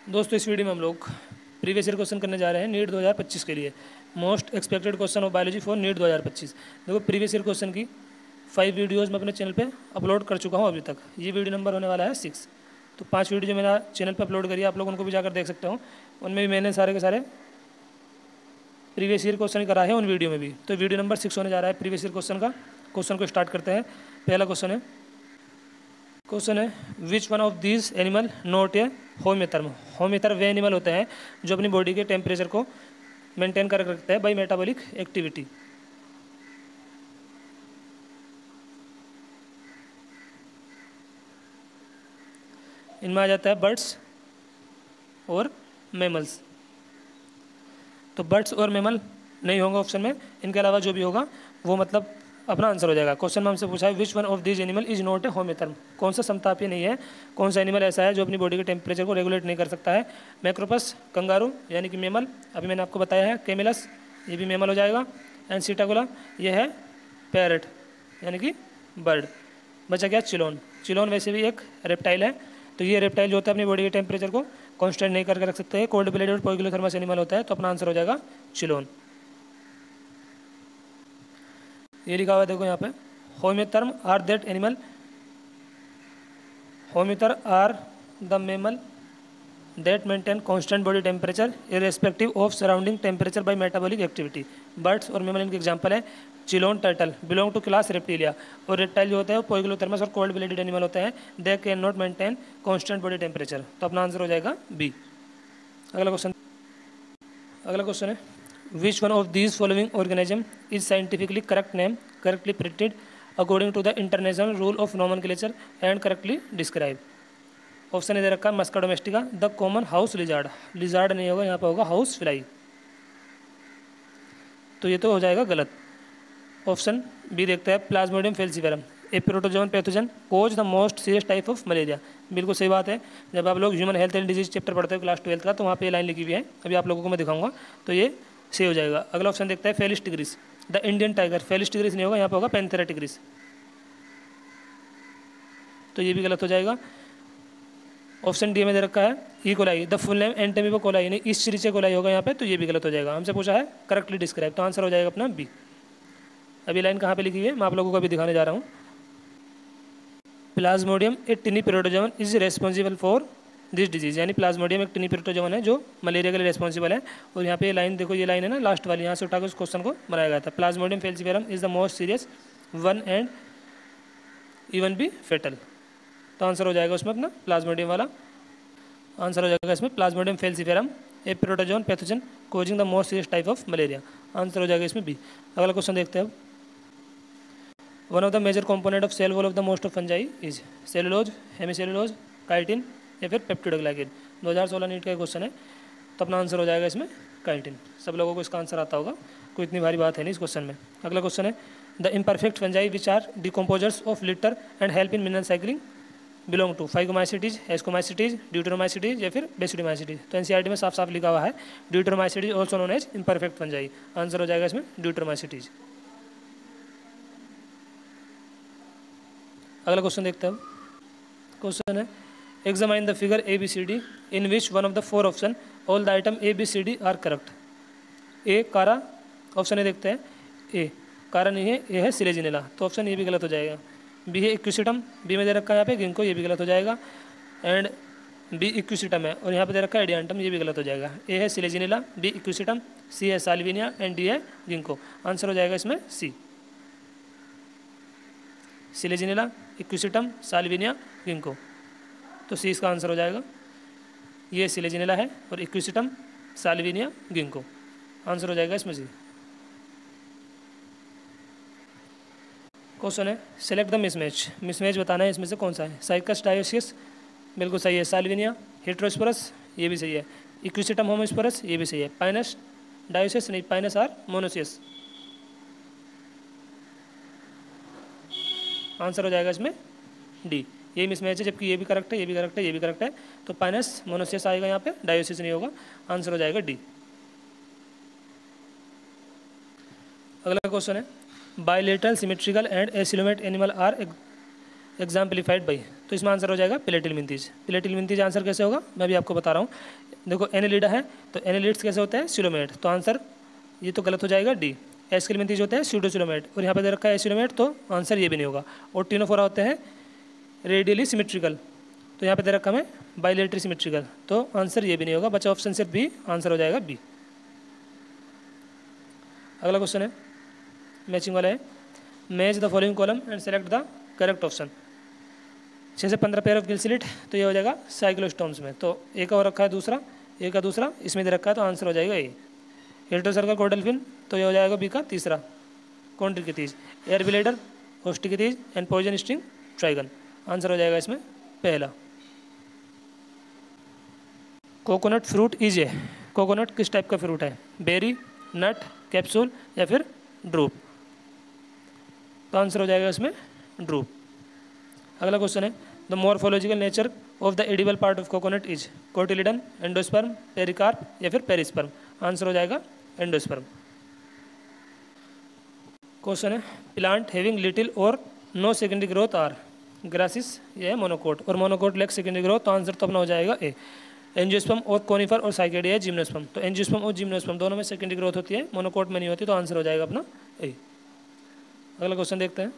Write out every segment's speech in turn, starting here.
दोस्तों इस वीडियो में हम लोग प्रीवियस ईयर क्वेश्चन करने जा रहे हैं नीट 2025 के लिए। Most expected question of biology for NEET 2025। देखो प्रीवियस ईयर क्वेश्चन की 5 वीडियोज़ मैं अपने चैनल पे अपलोड कर चुका हूँ अभी तक। ये वीडियो नंबर होने वाला है 6। तो 5 वीडियो जो मेरा चैनल पर अपलोड करिए, आप लोग उनको भी जाकर देख सकते हो। उनमें भी मैंने सारे के सारे प्रीवियस ईयर क्वेश्चन करा है उन वीडियो में भी। तो वीडियो नंबर 6 होने जा रहा है प्रीवियस ईयर क्वेश्चन का। क्वेश्चन को स्टार्ट करते हैं। पहला क्वेश्चन है which one of these animal not a homeotherm. Homeotherm वे एनिमल होते हैं जो अपनी बॉडी के टेम्परेचर को मेंटेन कर रखते हैं बाई मेटाबॉलिक एक्टिविटी। इनमें आ जाता है बर्ड्स और मैमल्स। तो बर्ड्स और मैमल नहीं होगा ऑप्शन में, इनके अलावा जो भी होगा वो मतलब अपना आंसर हो जाएगा। क्वेश्चन में हमसे पूछा है which one of these animal is not a homeotherm. कौन सा समतापीय नहीं है, कौन सा एनिमल ऐसा है जो अपनी बॉडी के टेम्परेचर को रेगुलेट नहीं कर सकता है। मैक्रोपस, कंगारू यानी कि मेमल, अभी मैंने आपको बताया है। कैमिलस, ये भी मेमल हो जाएगा। एंड सीटागोला, ये है पैरट यानी कि बर्ड। बचा क्या चिलोन। चिलोन वैसे भी एक रेप्टाइल है। तो ये रेप्टाइल जो होता है अपनी बॉडी के टेम्परेचर को कॉन्स्टेंट नहीं करके रख सकते हैं। कोल्ड ब्लडेड और पोइकिलोथर्मस एनिमल होता है। तो अपना आंसर हो जाएगा चिलोन। ये लिखा हुआ है देखो यहाँ पे, homeotherm are that animal. Homeotherm are the mammal that maintain constant body temperature irrespective of surrounding temperature by metabolic activity. Birds और मेमल इनके एग्जांपल है। Chelone turtle belong to class reptilia. और रेप्टाइल जो होता है वो पोइकिलोथर्मस और कोल्ड ब्लडेड एनिमल होते हैं। They can not maintain constant body temperature. तो अपना आंसर हो जाएगा बी। अगला क्वेश्चन है which one of these following organism is scientifically correct name, correctly predicted according to the international rule of nomenclature and correctly describe. Option A दे रखा है musca domestica, the common house lizard. Lizard नहीं होगा, यहाँ पे होगा house fly. तो ये तो हो जाएगा गलत। ऑप्शन बी देखते हैं plasmodium falciparum, a protozoan pathogen cause the most serious type of malaria. बिल्कुल सही बात है। जब आप लोग human health and disease chapter पढ़ते हो क्लास 12 का, तो वहाँ पे ये लाइन लिखी हुई है, अभी आप लोगों को मैं दिखाऊंगा। तो ये सही हो जाएगा। अगला ऑप्शन देखते हैं Felis tigris, the Indian tiger. Felis tigris नहीं होगा, यहाँ पे होगा पैंथेरा टिग्रिस। तो ये भी गलत हो जाएगा। ऑप्शन डी में दे रखा है E coli, the full name entamoeba coli, यानी इस सीरीचे कोलाई होगा यहाँ पे। तो ये भी गलत हो जाएगा। हमसे पूछा है करेक्टली डिस्क्राइब, तो आंसर हो जाएगा अपना बी। अभी लाइन कहाँ पे लिखी है मैं आप लोगों को अभी दिखाने जा रहा हूँ। Plasmodium A टिनी protozoan is responsible for this disease, यानी प्लाज्मोडियम एक टिनी प्रोटोजोन है जो मलेरिया के लिए रेस्पॉन्सिबल है। और यहाँ पे ये लाइन देखो, ये लाइन है ना लास्ट वाली, यहाँ से उठाकर उस क्वेश्चन को बनाया गया था। Plasmodium falciparum is the most serious one and even be fatal. तो आंसर हो जाएगा उसमें अपना प्लाज्मोडियम वाला। आंसर हो जाएगा इसमें plasmodium falciparum a protozoan pathogen causing the most serious type of malaria. Answer हो जाएगा इसमें बी। अगला क्वेश्चन देखते हैं। One of the major component of cell wall of the most of fungi is cellulose, hemicellulose, chitin या फिर peptidoglycan. 2016 NEET का question है। तो अपना आंसर हो जाएगा इसमें काइटिन। सब लोगों को इसका आंसर आता होगा, कोई इतनी भारी बात है नहीं इस क्वेश्चन में। अगला क्वेश्चन है the imperfect fungi which are decomposers of litter and help in mineral cycling belong to phycomycetes, ascomycetes, deuteromycetes या फिर बेसिडोमाइसिटीज। तो एनसीईआरटी में साफ साफ लिखा हुआ है deuteromycetes also known as imperfect fungi. Answer हो जाएगा इसमें ड्यूटेरोमाइसिटीज। अगला क्वेश्चन देखते हैं। क्वेश्चन है examine the figure A B C D in which one of the 4 option all the item A B C D are correct. A chara, option ए देखते हैं ए कारा नहीं है, ए है सिलेजिनेला। तो ऑप्शन ए भी गलत हो जाएगा। बी है इक्विसिटम, बी में दे रखा है यहाँ पे गिंको, ये भी गलत हो जाएगा। एंड बी इक्विसिटम है और यहाँ पे दे रखा है एडियांटम, ये भी गलत हो जाएगा। ए है सिलेजिनेला, बी इक्विसिटम, सी है साल्विनिया एंड डी है गिंको। आंसर हो जाएगा इसमें C. Selaginella, equisetum, salvinia, ginkgo. तो सी इसका आंसर हो जाएगा। ये सिलेजिनेला है और इक्विसिटम, साल्विनिया, गिंको। आंसर हो जाएगा इसमें सी। क्वेश्चन है सेलेक्ट द मिसमैच। मिसमैच बताना है इसमें से कौन सा है। साइकस डायोसियस बिल्कुल सही है। साल्विनिया हेट्रोस्पोरस ये भी सही है। इक्विसिटम होमोस्पोरस ये भी सही है। पाइनस डायोसियस नहीं, पाइनस आर मोनोसियस। आंसर हो जाएगा इसमें डी। ये मिसमैच है, जबकि ये भी करेक्ट है, ये भी करेक्ट है, ये भी करेक्ट है। तो पाइनस मोनोसियस आएगा यहाँ पे, डायोसिस नहीं होगा। आंसर हो जाएगा डी। अगला क्वेश्चन है bilateral symmetrical and acoelomate animal are exemplified by, तो इसमें आंसर हो जाएगा प्लेटिलमिंथीज। प्लेटिलमिंथीज आंसर कैसे होगा मैं भी आपको बता रहा हूँ। देखो एनेलिडा है तो एनेलिड्स कैसे होते हैं सिलोमेट, तो आंसर ये तो गलत हो जाएगा डी। एस्किलमिंथीज होते हैं स्यूडोसिलोमेट और यहाँ पे दे रखा है एसिलोमेट, तो आंसर ये भी नहीं होगा। और टिनोफोरा होते हैं रेडियली सिमेट्रिकल, तो यहाँ पे दे रखा है बाइलेटरी सिमेट्रिकल, तो आंसर ये भी नहीं होगा। बचा ऑप्शन सिर्फ बी, आंसर हो जाएगा बी। अगला क्वेश्चन है मैचिंग वाला है, match the following column and select the correct option. 6 से 15 पेयर ऑफ गिल स्लिट, तो ये हो जाएगा साइक्लोस्टोम्स में, तो ए का और रखा है दूसरा, ए का दूसरा इसमें दे रखा है, तो आंसर हो जाएगा ए। हेट्रोसर्कल कॉर्डेल्फिन, तो ये हो जाएगा बी का तीसरा chondrichthyes. Air bladder, osteichthyes and poison string trygon, answer हो जाएगा इसमें पहला। Coconut fruit is a, coconut किस टाइप का फ्रूट है, बेरी, नट, कैप्सूल या फिर ड्रूप, तो आंसर हो जाएगा इसमें ड्रूप। अगला क्वेश्चन है the morphological nature of the edible part of coconut is cotyledon, endosperm, pericarp या फिर पेरिस्पर्म, आंसर हो जाएगा एंडोस्पर्म। क्वेश्चन है प्लांट हैविंग लिटिल और नो सेकेंडरी ग्रोथ आर, ग्रासिस ये है मोनोकोट, और मोनोकोट लेक सेकेंडरी ग्रोथ, तो आंसर तो अपना हो जाएगा ए। एंजियोस्पर्म और कोनिफर और साइकेडिया जिम्नोस्पर्म, तो एंजियोस्पर्म और जिम्नोस्पर्म दोनों में सेकेंडरी ग्रोथ होती है, मोनोकोट में नहीं होती, तो आंसर हो जाएगा अपना ए। अगला क्वेश्चन देखते हैं।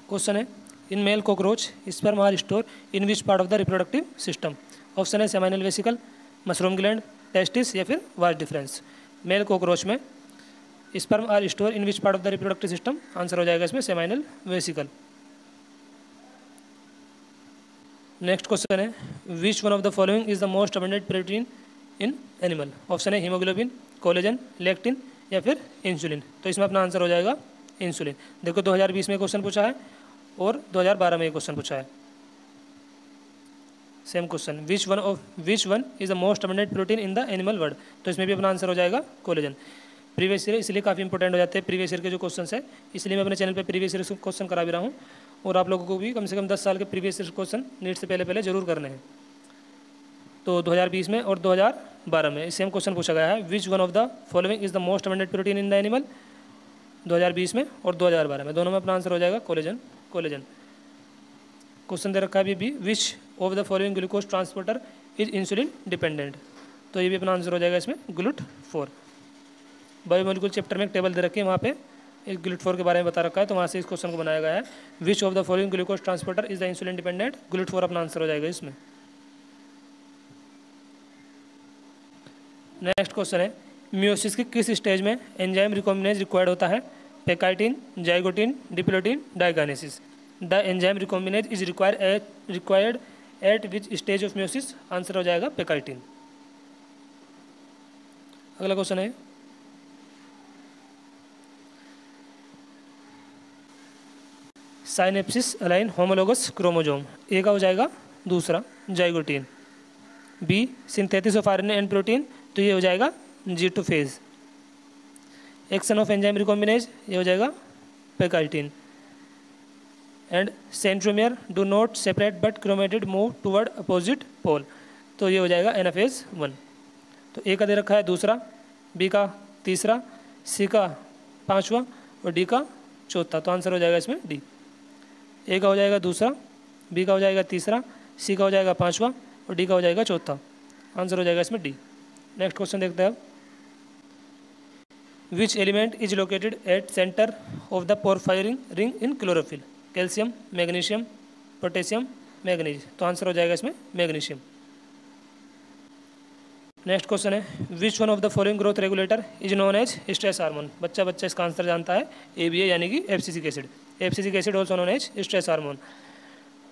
क्वेश्चन है in male cockroach sperm are store in which part of the reproductive system, option है seminal vesicle, mushroom gland, testis या फिर वास्ट डिफरेंस। मेल कॉकरोच में sperm are store in which part of the reproductive system, answer हो जाएगा इसमें seminal vesicle. Next question है which one of the following is the most abundant protein in animal, option है haemoglobin, collagen, lectin या फिर insulin, तो इसमें अपना आंसर हो जाएगा इंसुलिन। देखो 2020 में क्वेश्चन पूछा है और 2012 में क्वेश्चन पूछा है, same question, which one is the most abundant protein in the animal world, तो इसमें भी अपना आंसर हो जाएगा कोलेजन। प्रीवियस ईयर इसलिए काफ़ी इंपॉर्टेंट हो जाते हैं प्रीवियस ईयर के जो क्वेश्चन है, इसलिए मैं अपने चैनल पे प्रीवियस ईयर क्वेश्चन करा भी रहा हूँ, और आप लोगों को भी कम से कम 10 साल के प्रीवियस ईयर क्वेश्चन नीट से पहले जरूर करने हैं। तो 2020 में और 2012 में सेम क्वेश्चन पूछा गया है, which one of the following is the most abundant protein in the animal, 2020 में और 2012 में, दोनों में अपना आंसर हो जाएगा कोलेजन। कोलेजन क्वेश्चन दे रखा है भी which of the following glucose transporter is insulin dependent, तो ये भी अपना आंसर हो जाएगा इसमें GLUT4। बायोमोलिकुलर चैप्टर में एक टेबल दे रखी है, वहाँ पे एक GLUT4 के बारे में बता रखा है, तो वहाँ से इस क्वेश्चन को बनाया गया है, which of the following glucose transporter is the insulin dependent, GLUT4 अपना आंसर हो जाएगा इसमें। नेक्स्ट क्वेश्चन है मियोसिस की किस स्टेज में एंजाइम रिकॉम्बिनेज रिक्वायर्ड होता है, pachytene, zygotene, diplotene, diakinesis. The enzyme recombinase is required at which stage of meiosis, answer हो जाएगा पेकाइटिन। अगला क्वेश्चन है synapsis align homologous chromosome, A का हो जाएगा दूसरा zygotene. B synthesis of RNA and protein, तो ये हो जाएगा G2 phase. Action of enzyme recombinase, ये हो जाएगा pachytene. And centromere do not separate but chromatid move toward opposite pole, तो ये हो जाएगा एनाफेज 1। तो ए का दे रखा है दूसरा, बी का तीसरा, सी का पाँचवा और डी का चौथा, तो आंसर हो जाएगा इसमें डी। ए का हो जाएगा दूसरा, बी का हो जाएगा तीसरा, सी का हो जाएगा पाँचवा और डी का हो जाएगा चौथा, आंसर हो जाएगा इसमें डी। नेक्स्ट क्वेश्चन देखते हैं अब, which element is located at centre of the porphyrin ring in chlorophyll, calcium, magnesium, potassium, manganese, तो आंसर हो जाएगा इसमें मैग्नीशियम। नेक्स्ट क्वेश्चन है which one of the following growth regulator is known as stress hormone, बच्चा इसका answer जानता है ABA यानी कि abscisic acid. Abscisic acid also known as stress hormone.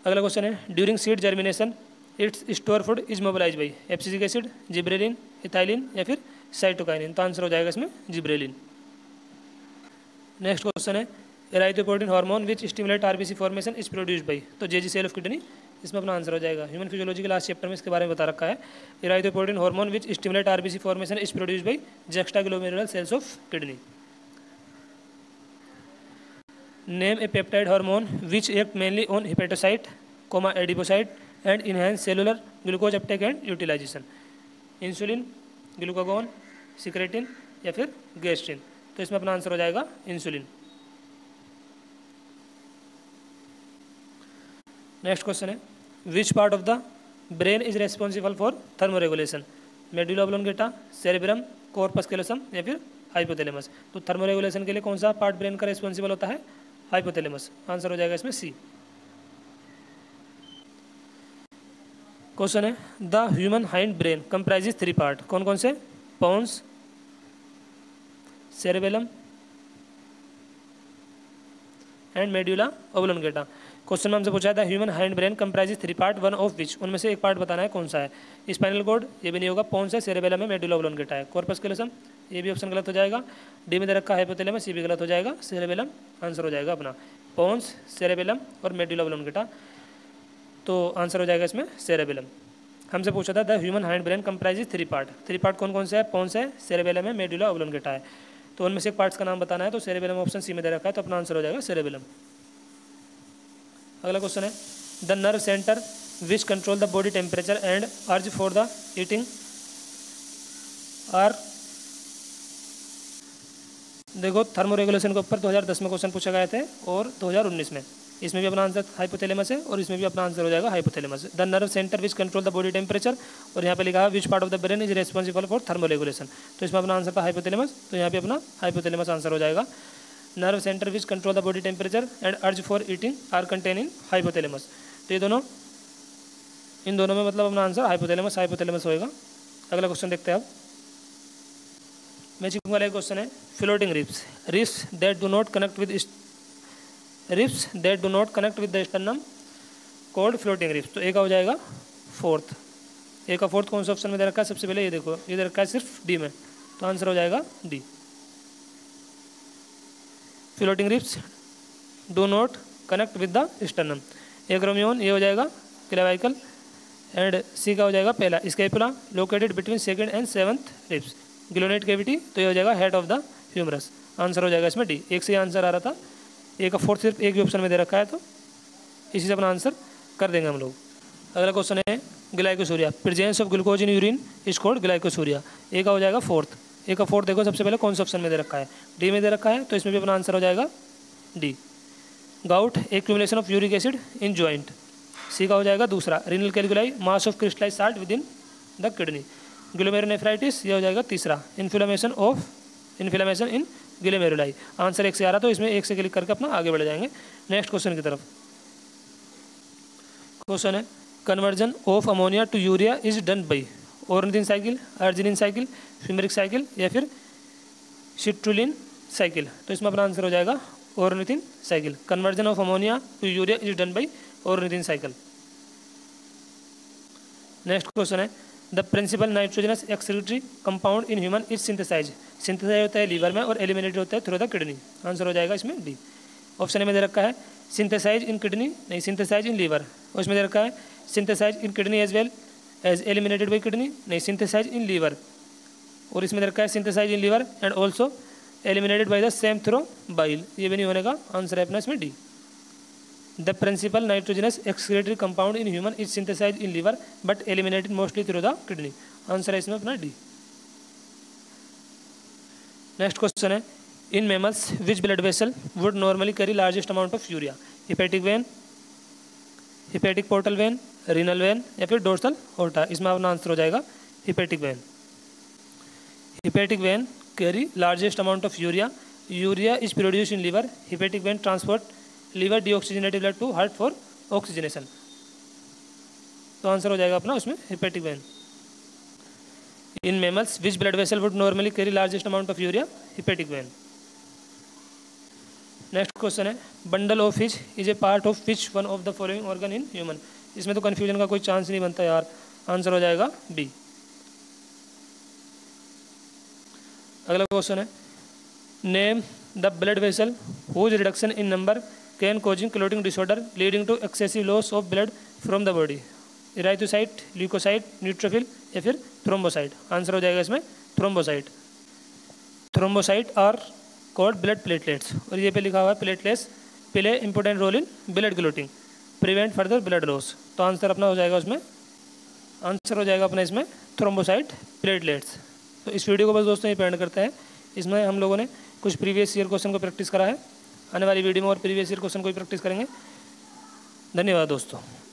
अगला क्वेश्चन है during seed germination its stored food is mobilise by, abscisic acid, gibberellin, ethylene या फिर साइटोकाइनिन, तो आंसर हो जाएगा इसमें जिब्रेलिन। नेक्स्ट क्वेश्चन है erythropoietin hormone which stimulate RBC formation is produced by, तो JG सेल ऑफ किडनी, इसमें अपना आंसर हो जाएगा। ह्यूमन फिजियोलॉजी के लास्ट चैप्टर में इसके बारे में बता रखा है, erythropoietin hormone which stimulate RBC formation is produced by juxtaglomerular cells of kidney. Name a peptide hormone which act mainly on hepatocyte, adipocyte and enhance cellular glucose uptake and utilisation, insulin, glucagon, secretin या फिर gastrin, तो इसमें अपना answer हो जाएगा insulin. Next question है विच part of the brain is responsible for thermo regulation, medulla oblongata, cerebrum, corpus callosum या फिर हाइपोथैलेमस। तो थर्मो रेगुलेशन के लिए कौन सा पार्ट ब्रेन का रेस्पॉन्सिबल होता है? हाइपोथैलेमस। आंसर हो जाएगा इसमें सी। क्वेश्चन है the human hind brain comprises 3 part, कौन कौन से? Pons, cerebellum and medulla oblongata. Question में हमसे पूछा था human hind brain comprises 3 part, one of which, उनमें से एक पार्ट बताना है कौन सा है। स्पाइनल कॉर्ड ये भी नहीं होगा, पोन्स है, सेरेबेलम है, मेडुला ऑब्लोंगेटा है। कॉर्पस कैलोसम ये भी ऑप्शन गलत हो जाएगा। डी में दे रखा है हाइपोथैलेमस, ये भी गलत हो जाएगा। सेरेबेलम आंसर हो जाएगा अपना, पोन्स, सेरेबेलम और मेडुला ऑब्लोंगेटा। तो आंसर हो जाएगा इसमें सेरेबेलम। हमसे पूछा था the human hind brain comprises 3 part, 3 part कौन कौन से है? पोन्स है, सेरेबेलम है, मेडुला ऑब्लोंगेटा है। तो उनमें से एक पार्ट्स का नाम बताना है, तो सेरेबेलम ऑप्शन सी में दे रखा है, तो अपना आंसर हो जाएगा सेरेबेलम। अगला क्वेश्चन है the nerve centre which control the body temperature and urge for the eating are. देखो थर्मो रेगुलेशन के ऊपर 2010 में क्वेश्चन पूछे गए थे और 2019 में। इसमें भी अपना आंसर हाइपोथैलेमस है और इसमें भी अपना आंसर हो जाएगा hypothalamus. The nerve centre which control the body temperature, और यहाँ पे लिखा है विच part of the brain is responsible for thermo regulation. तो इसमें अपना आंसर था हाइपोथैलेमस, तो यहाँ पे अपना हाइपोथैलेमस आंसर हो जाएगा। Nerve centre which control the body temperature and urge for eating are contain in hypothalamus. तो ये दोनों, इन दोनों में मतलब अपना आंसर हाइपोथैलेमस हाइपोथैलेमस होएगा। अगला क्वेश्चन देखते हैं अब। मैचिंग वाला क्वेश्चन है floating ribs, ribs that do not connect with ribs that do not connect with the sternum called floating ribs. तो ए का हो जाएगा फोर्थ। ए का फोर्थ कौन सा ऑप्शन में दे रखा है? सबसे पहले ये देखो, ये दे रखा है सिर्फ डी में, तो आंसर हो जाएगा D. Floating ribs do not connect with the sternum. Acromion ये हो जाएगा क्लेवाइकल, एंड सी का हो जाएगा पहला scapula located between second and 7th ribs. Glenoid cavity, तो ये हो जाएगा head of the humerus. Answer हो जाएगा इसमें डी। एक से आंसर आ रहा था, ए का फोर्थ सिर्फ एक भी ऑप्शन में दे रखा है, तो इसी से अपना आंसर कर देंगे हम लोग। अगला क्वेश्चन है glycosuria, presence of glucose in urine is called glycosuria. A का हो जाएगा फोर्थ। ए का फोर्थ देखो सबसे पहले कौन सा ऑप्शन में दे रखा है? डी में दे रखा है, तो इसमें भी अपना आंसर हो जाएगा D. Gout accumulation of uric acid in joint. C का हो जाएगा दूसरा renal calculi, mass of crystallise salt within the kidney. Glomerulonephritis ये हो जाएगा तीसरा, इन्फ्लेमेशन इन ग्लोमेरुलाई। आंसर एक से आ रहा, तो इसमें एक से क्लिक करके अपना आगे बढ़ जाएंगे नेक्स्ट क्वेश्चन की तरफ। क्वेश्चन है conversion of ammonia to urea is done by ornithine cycle, arginine cycle, fumaric cycle या फिर सिट्रुलिन साइकिल। तो इसमें अपना आंसर हो जाएगा ornithine cycle. Conversion of ammonia to urea is done by ornithine cycle. Next question है the principal nitrogenous excretory compound in human is synthesise होता है लीवर में और एलिमिनेटेड होता है थ्रू द किडनी। आंसर हो जाएगा इसमें डी। ऑप्शन ए में दे रखा है सिंथेसाइज इन किडनी, नहीं सिंथेसाइज इन लीवर। और इसमें दे रखा है synthesise in kidney as well as eliminated by kidney, नहीं सिंथेसाइज इन लीवर। और इसमें दे रखा है synthesise in liver and also eliminated by the same through bile. ये भी नहीं होने का, आंसर है अपना इसमें D. The principal nitrogenous excretory compound in human is synthesise in liver but eliminated mostly through the kidney. Answer है इसमें अपना डी। नेक्स्ट क्वेश्चन है in mammals which blood vessel would normally carry largest amount of urea? Hepatic vein, hepatic portal vein, renal vein या फिर dorsal aorta. इसमें अपना answer हो जाएगा hepatic vein. Hepatic vein carry largest amount of urea. Urea is produce in liver. Hepatic vein transport liver deoxygenated blood to heart for oxygenation. तो answer हो जाएगा अपना उसमें hepatic when. In mammals which blood vessel would normally carry largest amount of urea? Hepatic vein. Next question है bundle of His is a part of which one of the following organ in human? इसमें तो confusion का कोई chance नहीं बनता यार, answer हो जाएगा बी। अगला क्वेश्चन है name the blood vessel whose reduction in number can causing clotting disorder leading to excessive loss of blood from the body. Erythrocyte, leucocyte, neutrophil या फिर थ्रोम्बोसाइट। आंसर हो जाएगा इसमें thrombocyte. Thrombocyte are called blood platelets, और ये पे लिखा हुआ है platelets play important role in blood clotting, prevent further blood loss. तो आंसर अपना हो जाएगा उसमें, आंसर हो जाएगा अपना इसमें थ्रोम्बोसाइट प्लेटलेट्स। तो इस वीडियो को बस दोस्तों ये पेंड करते हैं। इसमें हम लोगों ने कुछ प्रीवियस ईयर क्वेश्चन को प्रैक्टिस करा है, आने वाली वीडियो में और प्रीवियस ईयर क्वेश्चन को भी प्रैक्टिस करेंगे। धन्यवाद दोस्तों।